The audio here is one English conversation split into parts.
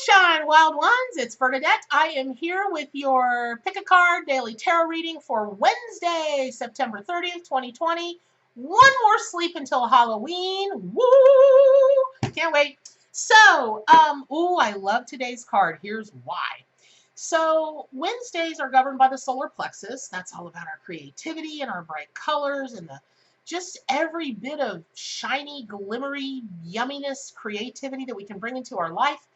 Sunshine, wild ones. It's Bernadette. I am here with your pick a card daily tarot reading for Wednesday, September 30th, 2020. One more sleep until Halloween. Woo! Can't wait. So, I love today's card. Here's why. So, Wednesdays are governed by the solar plexus. That's all about our creativity and our bright colors and the just every bit of shiny, glimmery, yumminess, creativity that we can bring into our life.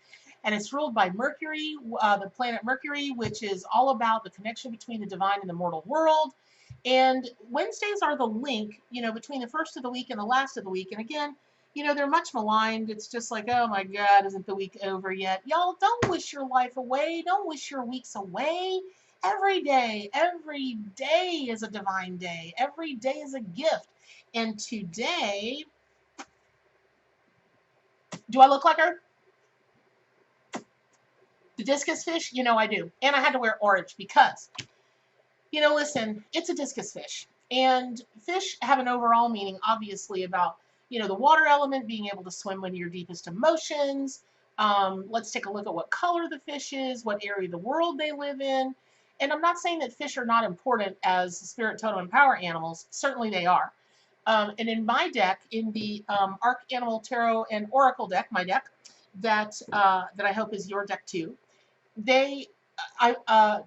And it's ruled by Mercury, the planet Mercury, which is all about the connection between the divine and the mortal world. And Wednesdays are the link, between the first of the week and the last of the week. And again, they're much maligned. It's just like, oh my God, isn't the week over yet? Y'all, don't wish your life away. Don't wish your weeks away. Every day is a divine day. Every day is a gift. And today, do I look like her? The discus fish? I do. And I had to wear orange because, listen, it's a discus fish. And fish have an overall meaning, obviously, about, the water element, being able to swim with your deepest emotions. Let's take a look at what color the fish is, what area of the world they live in. And I'm not saying that fish are not important as spirit, totem, and power animals. Certainly they are. And in my deck, in the Arc Animal Tarot and Oracle deck, my deck, that I hope is your deck too,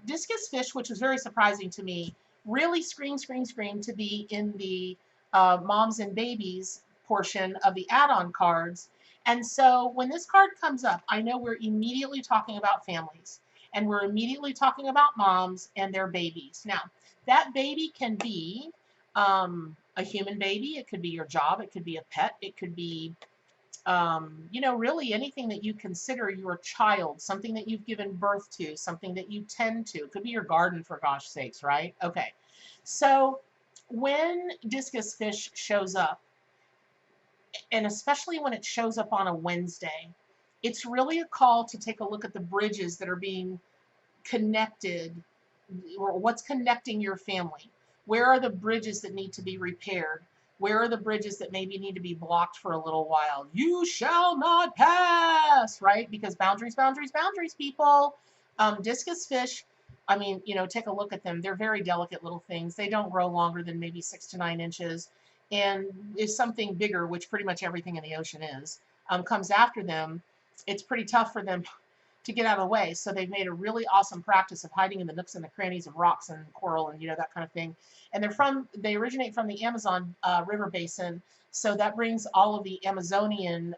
Discus Fish, which was very surprising to me, really scream to be in the moms and babies portion of the add-on cards. And so when this card comes up, I know we're immediately talking about families, and we're immediately talking about moms and their babies. Now, that baby can be a human baby. It could be your job. It could be a pet. It could be really anything that you consider your child, something that you've given birth to, something that you tend to. It could be your garden, for gosh sakes, right? Okay. So when discus fish shows up, and especially when it shows up on a Wednesday, it's really a call to take a look at the bridges that are being connected, or what's connecting your family. Where are the bridges that need to be repaired? Where are the bridges that maybe need to be blocked for a little while? You shall not pass, right? Because boundaries, people. Discus fish, take a look at them. They're very delicate little things. They don't grow longer than maybe 6 to 9 inches. And if something bigger, which pretty much everything in the ocean is, comes after them, it's pretty tough for them to get out of the way. So they've made a really awesome practice of hiding in the nooks and the crannies of rocks and coral and, that kind of thing. And they originate from the Amazon river basin. So that brings all of the Amazonian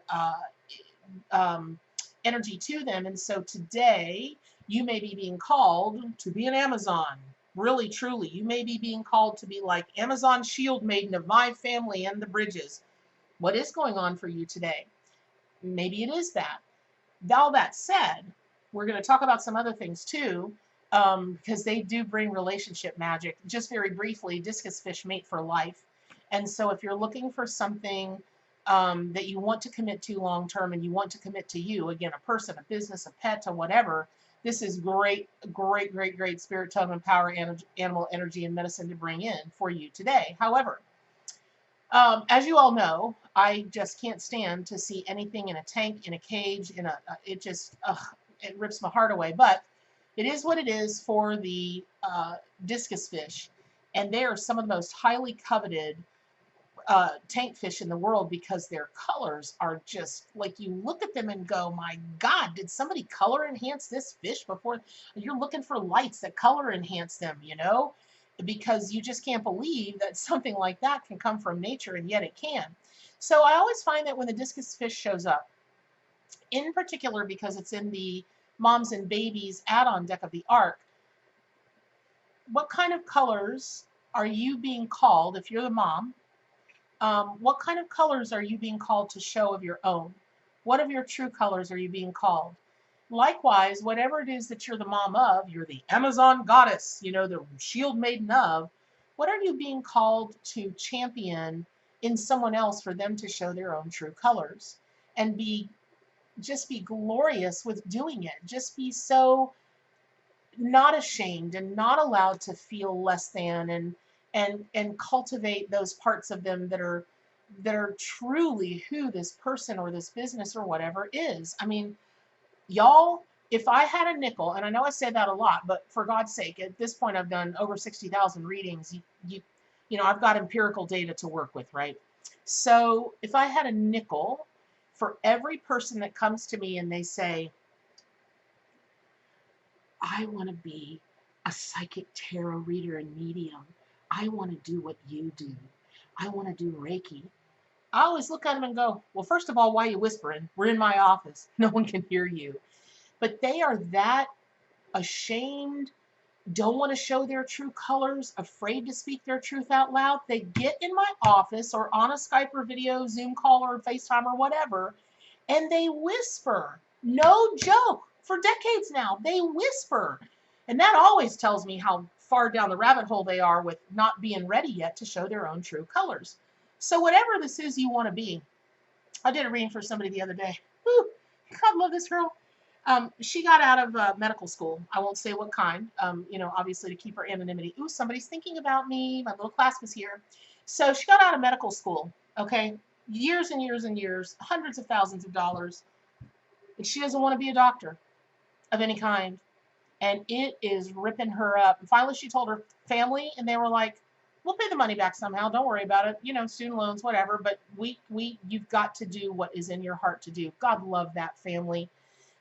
energy to them. And so today you may be being called to be an Amazon. Really, truly, you may be being called to be like Amazon shield maiden of my family and the bridges. What is going on for you today? Maybe it is that. All that said, we're going to talk about some other things too, because they do bring relationship magic. Just very briefly, discus fish mate for life. And so if you're looking for something that you want to commit to long term, and you want to commit to you, again, a person, a business, a pet, or whatever, this is great spirit, totem, and power, animal energy, and medicine to bring in for you today. However, as you all know, I just can't stand to see anything in a tank, in a cage, it rips my heart away. But it is what it is for the discus fish. And they are some of the most highly coveted tank fish in the world, because their colors are just like, you look at them and go, my God, did somebody color enhance this fish before? You're looking for lights that color enhance them, because you just can't believe that something like that can come from nature, and yet it can. So I always find that when the discus fish shows up, in particular because it's in the moms and babies add-on deck of the Arc, what kind of colors are you being called, if you're the mom? What kind of colors are you being called to show of your own? What of your true colors are you being called? Likewise, whatever it is that you're the mom of, you're the Amazon goddess, the shield maiden of, what are you being called to champion in someone else for them to show their own true colors? And just be glorious with doing it. Just be so not ashamed and not allowed to feel less than, and cultivate those parts of them that are truly who this person or this business or whatever is. Y'all, if I had a nickel, and I know I say that a lot, but for God's sake, at this point I've done over 60,000 readings. I've got empirical data to work with, right? So if I had a nickel for every person that comes to me and they say, I want to be a psychic tarot reader and medium. I want to do what you do. I want to do Reiki. I always look at them and go, well, first of all, why are you whispering? We're in my office. No one can hear you. But they are that ashamed, don't want to show their true colors, afraid to speak their truth out loud. They get in my office or on a Skype or video, Zoom call or FaceTime or whatever, and they whisper. No joke. For decades now, they whisper. And that always tells me how far down the rabbit hole they are with not being ready yet to show their own true colors. So whatever this is you want to be, I did a reading for somebody the other day. Whew, God love this girl. She got out of medical school. I won't say what kind, obviously to keep her anonymity. Ooh, somebody's thinking about me. My little class was here. So she got out of medical school, okay? Years and years and years, hundreds of thousands of dollars. And she doesn't want to be a doctor of any kind. And it is ripping her up. And finally she told her family, and they were like, we'll pay the money back somehow. Don't worry about it. Student loans, whatever. But you've got to do what is in your heart to do. God love that family.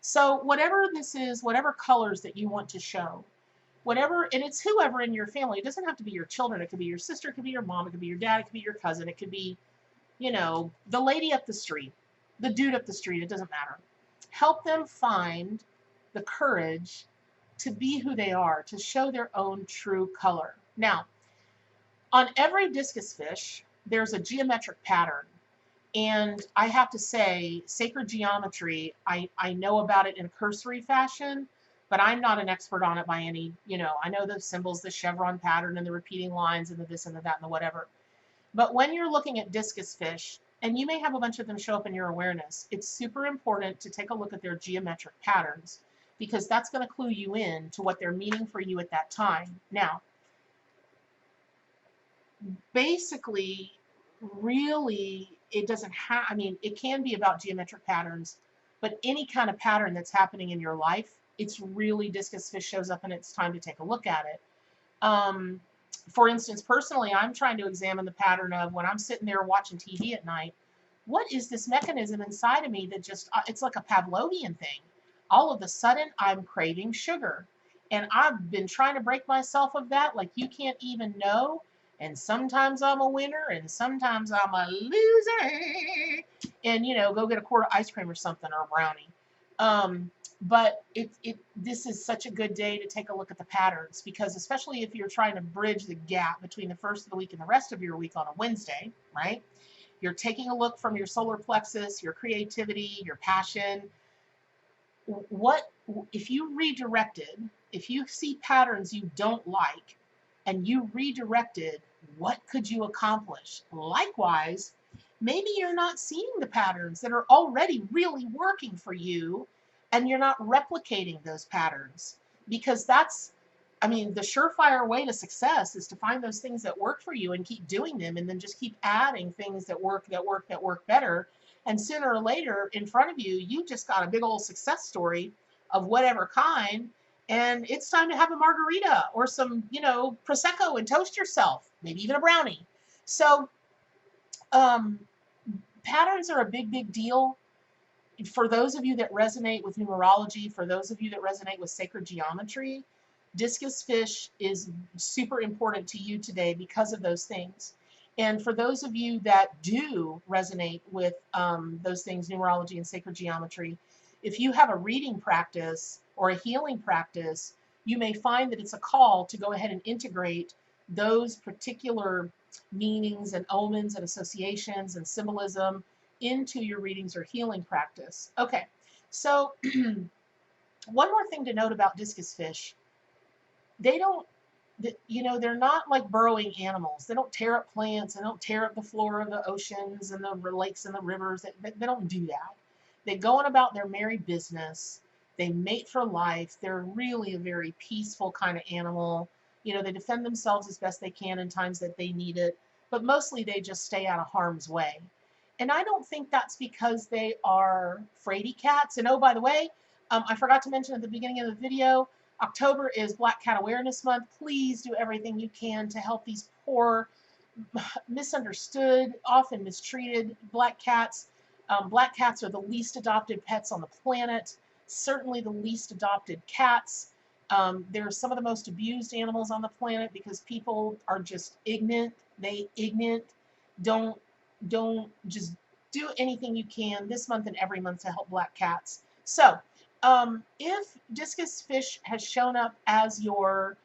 So whatever this is, whatever colors that you want to show, whatever, and it's whoever in your family. It doesn't have to be your children. It could be your sister. It could be your mom. It could be your dad. It could be your cousin. It could be, the lady up the street, the dude up the street. It doesn't matter. Help them find the courage to be who they are, to show their own true color. Now, on every discus fish, there's a geometric pattern. And I have to say, sacred geometry, I know about it in a cursory fashion, but I'm not an expert on it by any, I know the symbols, the chevron pattern and the repeating lines and the this and the that and the whatever. But when you're looking at discus fish, and you may have a bunch of them show up in your awareness, it's super important to take a look at their geometric patterns, because that's going to clue you in to what they're meaning for you at that time. Now, basically, really, it doesn't have, it can be about geometric patterns, but any kind of pattern that's happening in your life, it's really discus fish shows up and it's time to take a look at it. For instance, personally, I'm trying to examine the pattern of when I'm sitting there watching TV at night, what is this mechanism inside of me that just, it's like a Pavlovian thing. All of a sudden, I'm craving sugar. And I've been trying to break myself of that like you can't even know. And sometimes I'm a winner and sometimes I'm a loser. And, go get a quart of ice cream or something, or a brownie. But this is such a good day to take a look at the patterns, because especially if you're trying to bridge the gap between the first of the week and the rest of your week on a Wednesday, right? You're taking a look from your solar plexus, your creativity, your passion. What if you redirected, if you see patterns you don't like and you redirected, what could you accomplish? Likewise, maybe you're not seeing the patterns that are already really working for you, and you're not replicating those patterns, because that's, the surefire way to success is to find those things that work for you and keep doing them, and then just keep adding things that work better. And sooner or later, in front of you, you just got a big old success story of whatever kind, and it's time to have a margarita or some, Prosecco and toast yourself, maybe even a brownie. So patterns are a big, big deal. For those of you that resonate with numerology, for those of you that resonate with sacred geometry, discus fish is super important to you today because of those things. And for those of you that do resonate with those things, numerology and sacred geometry, if you have a reading practice or a healing practice, you may find that it's a call to go ahead and integrate those particular meanings and omens and associations and symbolism into your readings or healing practice. Okay, so one more thing to note about discus fish. They don't, they're not like burrowing animals. They don't tear up plants. They don't tear up the floor of the oceans and the lakes and the rivers. They don't do that. They go on about their merry business. They mate for life. They're really a very peaceful kind of animal. They defend themselves as best they can in times that they need it, but mostly they just stay out of harm's way. And I don't think that's because they are fraidy cats. And oh, by the way, I forgot to mention at the beginning of the video, October is Black Cat Awareness Month. Please do everything you can to help these poor, misunderstood, often mistreated black cats. Black cats are the least adopted pets on the planet, certainly the least adopted cats. They're some of the most abused animals on the planet because people are just ignorant. Don't just do anything you can this month and every month to help black cats. So, if discus fish has shown up as your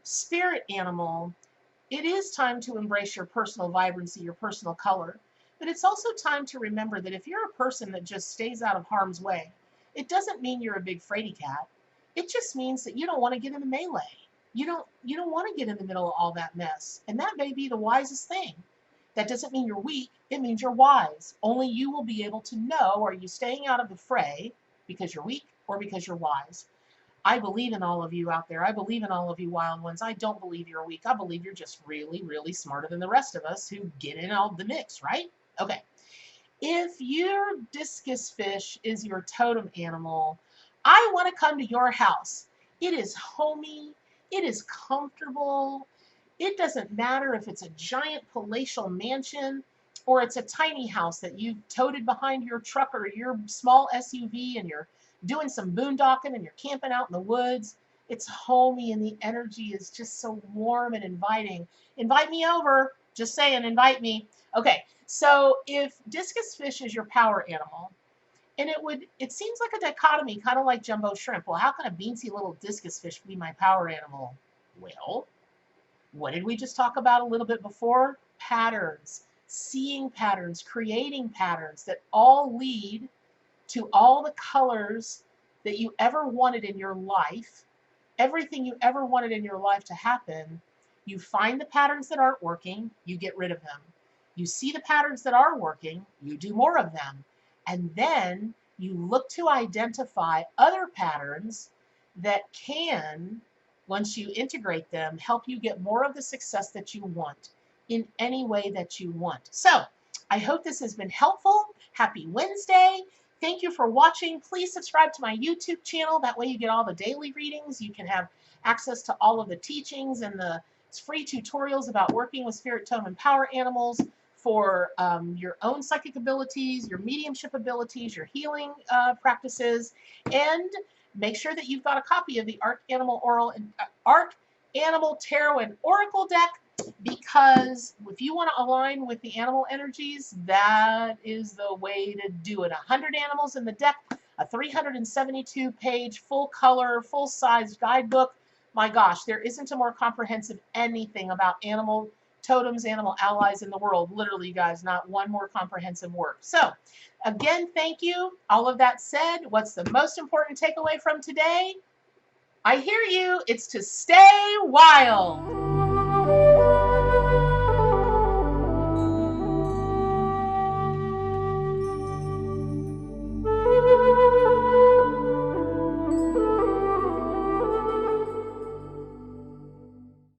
spirit animal, it is time to embrace your personal vibrancy, your personal color. But it's also time to remember that if you're a person that just stays out of harm's way, it doesn't mean you're a big fraidy cat. It just means that you don't want to get in the melee. You don't want to get in the middle of all that mess. And that may be the wisest thing. That doesn't mean you're weak. It means you're wise. Only you will be able to know, are you staying out of the fray because you're weak or because you're wise? I believe in all of you out there. I believe in all of you wild ones. I don't believe you're weak. I believe you're just really, really smarter than the rest of us who get in all the mix, right? Okay. If your discus fish is your totem animal, I want to come to your house. It is homey. It is comfortable. It doesn't matter if it's a giant palatial mansion or it's a tiny house that you've toted behind your truck or your small SUV and you're doing some boondocking and you're camping out in the woods. It's homey and the energy is just so warm and inviting. Invite me over. Just saying, invite me. Okay, so if discus fish is your power animal, and it seems like a dichotomy, kind of like jumbo shrimp. Well, how can a beansy little discus fish be my power animal? Well, what did we just talk about a little bit before? Patterns, seeing patterns, creating patterns that all lead to all the colors that you ever wanted in your life, everything you ever wanted in your life to happen. You find the patterns that aren't working, you get rid of them. You see the patterns that are working, you do more of them. And then you look to identify other patterns that can, once you integrate them, help you get more of the success that you want in any way that you want. So I hope this has been helpful. Happy Wednesday. Thank you for watching. Please subscribe to my YouTube channel. That way you get all the daily readings. You can have access to all of the teachings and the free tutorials about working with spirit, totem, and power animals for your own psychic abilities, your mediumship abilities, your healing practices, and make sure that you've got a copy of the Arc Animal Tarot and Oracle deck, because if you want to align with the animal energies, that is the way to do it. 100 animals in the deck, a 372-page full-color, full-size guidebook. My gosh, there isn't a more comprehensive anything about animal totems, animal allies in the world. Literally, guys, not one more comprehensive work. So, again, thank you. All of that said, what's the most important takeaway from today? I hear you. It's to stay wild.